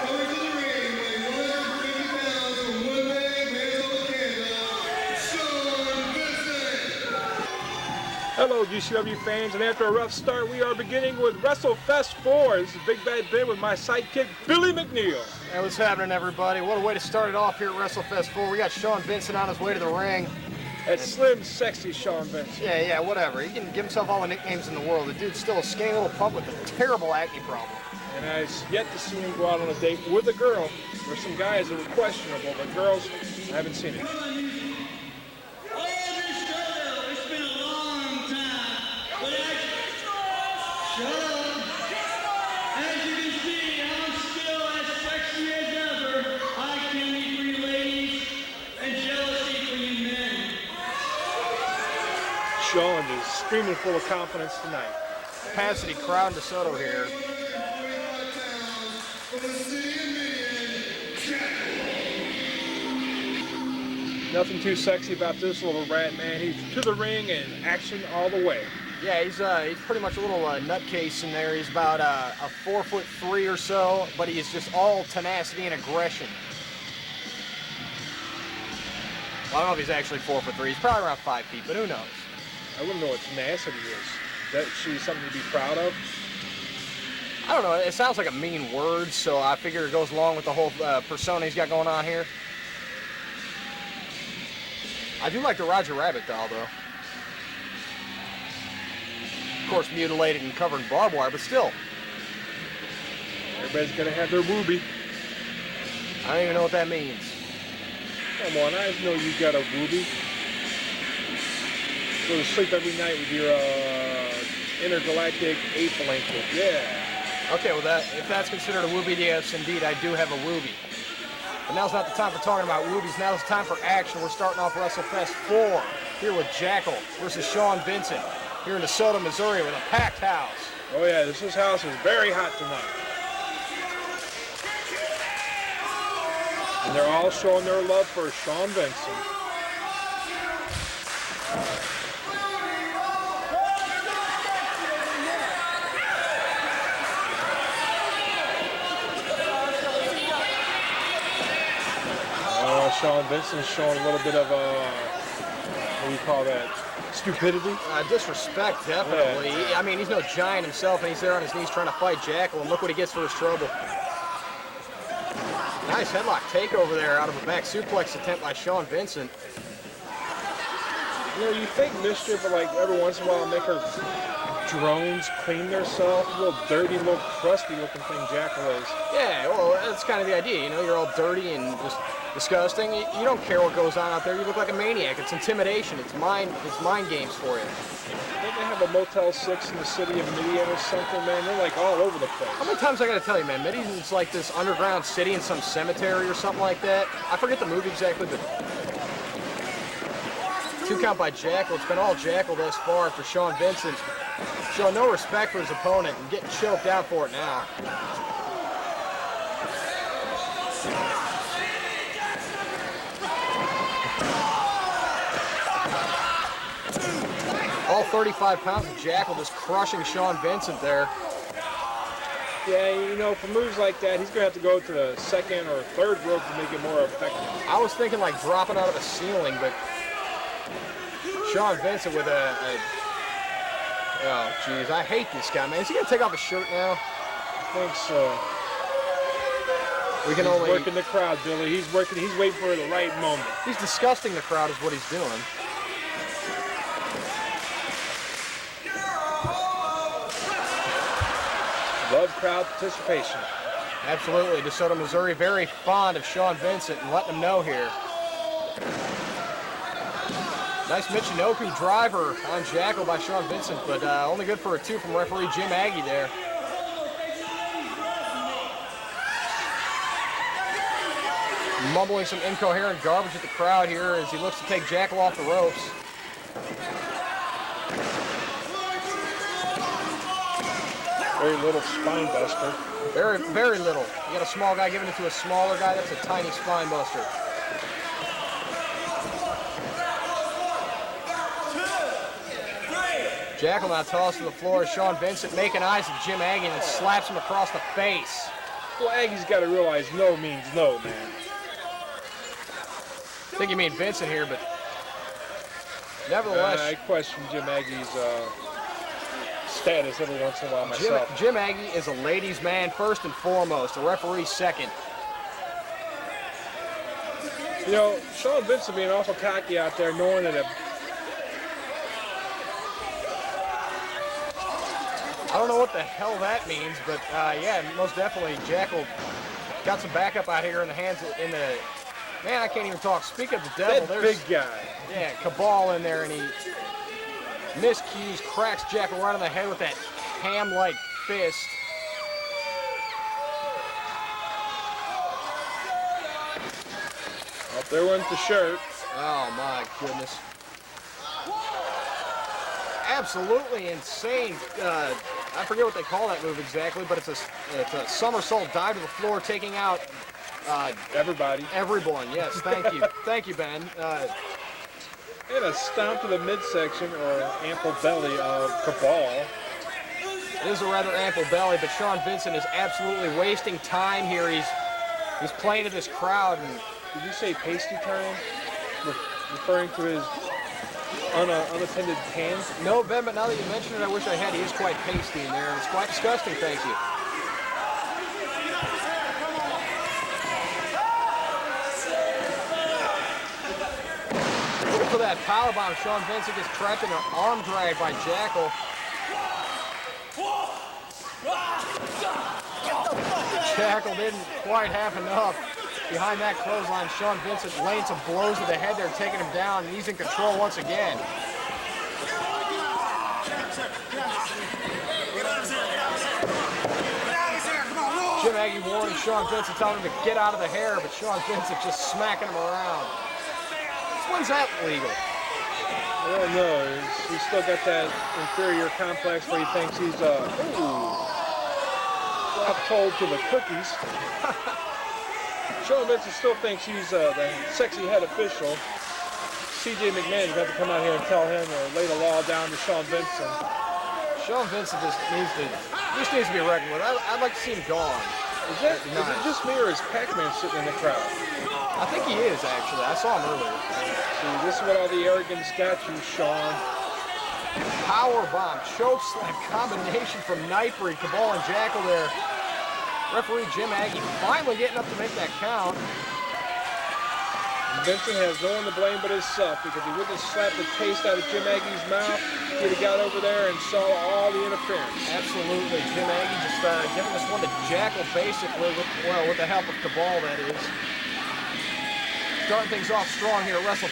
Coming to the ring, weighing 150 pounds from Winnipeg, Manitoba, Canada, Sean Vincent. Hello, GCW fans, and after a rough start, we are beginning with Wrestlefest 4. This is Big Bad Ben with my sidekick, Billy McNeil. Hey, what's happening, everybody? What a way to start it off here at Wrestlefest 4. We got Sean Vincent on his way to the ring. That's Slim Sexy Sean Vincent. Yeah, whatever. He can give himself all the nicknames in the world. The dude's still a skinny little punk with a terrible acne problem. And I've yet to see him go out on a date with a girl. There's some guys that were questionable, but girls, I haven't seen it. Sean is screaming full of confidence tonight. Capacity crowd in DeSoto here. Nothing too sexy about this little rat, man. He's to the ring and action all the way. Yeah, he's pretty much a little nutcase in there. He's about a 4'3" or so, but he's just all tenacity and aggression. Well, I don't know if he's actually 4'3". He's probably around 5 feet, but who knows? I wouldn't know what tenacity is. That should be something to be proud of. I don't know. It sounds like a mean word, so I figure it goes along with the whole persona he's got going on here. I do like the Roger Rabbit doll, though. Of course, mutilated and covered in barbed wire, but still. Everybody's gonna have their whoopee. I don't even know what that means. Come on, I know you got a whoopee. Go to sleep every night with your intergalactic ape blanket. Yeah. Okay, well, if that's considered a whoopee, yes, indeed, I do have a whoopee. But now's not the time for talking about whoopies. Now's the time for action. We're starting off WrestleFest 4 here with Jackal versus Sean Vincent here in DeSoto, Missouri with a packed house. Oh, yeah, this house is very hot tonight. And they're all showing their love for Sean Vincent. Sean Vincent's showing a little bit of, what do you call that, stupidity? Disrespect, definitely. Yeah. I mean, he's no giant himself, and he's there on his knees trying to fight Jackal, and look what he gets for his trouble. Nice headlock takeover there out of a back suplex attempt by Sean Vincent. You know, you think mischief, but like every once in a while make her drones clean themselves. A little dirty, little crusty looking thing Jackal is. Yeah, well, that's kind of the idea. You know, you're all dirty and just disgusting. You don't care what goes on out there. You look like a maniac. It's intimidation. It's mind games for you. Don't they have a Motel 6 in the city of Midian or something, man? They're like all over the place. How many times I gotta tell you, man? Midian's like this underground city in some cemetery or something like that. I forget the movie exactly, but 2 count by Jackal. It's been all Jackal thus far for Sean Vincent. Showing no respect for his opponent and getting choked out for it now. All 35 pounds of Jackal just crushing Sean Vincent there. Yeah, you know, for moves like that, he's going to have to go to the second or third rope to make it more effective. I was thinking like dropping out of a ceiling, but Sean Vincent with oh, jeez, I hate this guy, man. Is he going to take off his shirt now? I think so. He's working the crowd, Billy. He's waiting for the right moment. He's disgusting the crowd is what he's doing. Love crowd participation. Absolutely. DeSoto, Missouri, very fond of Sean Vincent and letting him know here. Nice Michinoku driver on Jackal by Sean Vincent, but only good for a 2 from referee Jim Aggie there. Mumbling some incoherent garbage at the crowd here as he looks to take Jackal off the ropes. Very little spine buster. Very, very little. You got a small guy giving it to a smaller guy, that's a tiny spine buster. Jackal now tossed to the floor. Sean Vincent making eyes at Jim Aggie and then slaps him across the face. Well, Aggie's got to realize no means no, man. I think you mean Vincent here, but nevertheless. I question Jim Aggie's status every once in a while myself. Jim Aggie is a ladies' man first and foremost, a referee second. You know, Sean Vincent being awful cocky out there, knowing that I don't know what the hell that means, but yeah, most definitely Jackal got some backup out here in the hands of, man, I can't even talk. Speak of the devil, that there's big guy. Yeah, Cabal in there, and he miscues, cracks Jackal right on the head with that ham-like fist. Oh, there went the shirt. Oh my goodness. Absolutely insane. I forget what they call that move exactly, but it's a somersault dive to the floor, taking out everybody. Everyone, yes. Thank you. Thank you, Ben. And a stomp to the midsection or ample belly of Cabal. It is a rather ample belly, but Sean Vincent is absolutely wasting time here. He's playing to this crowd. And did you say pasty time? Referring to his unattended hands? No, Ben, but now that you mention it, I wish I had. He is quite pasty in there. It's quite disgusting, thank you. Look for that powerbomb. Sean Vincent gets trapped in an arm drag by Jackal. Jackal didn't quite have enough. Behind that clothesline, Sean Vincent laying some blows to the head there, taking him down, and he's in control once again. Jim Aggie warning Sean Vincent, telling him to get out of the hair, but Sean Vincent just smacking him around. When's that legal? I don't know. He's still got that inferior complex where he thinks he's told to the cookies. Sean Vincent still thinks he's the sexy head official. C.J. McMahon's got to come out here and tell him or lay the law down to Sean Vincent. Sean Vincent just needs to be reckoned with. I'd like to see him gone. Is it just me or is Pac-Man sitting in the crowd? I think he is, actually. I saw him earlier. See, this is what all the arrogance got you, Sean. Powerbomb, choke slam combination from Nightbreed, Cabal and Jackal there. Referee Jim Aggie finally getting up to make that count. Vincent has no one to blame but himself because he wouldn't have slapped the taste out of Jim Aggie's mouth. He'd have got over there and saw all the interference. Absolutely. Jim Aggie just giving this one to Jackal basically, with the help of Cabal, that is. Starting things off strong here at Wrestle.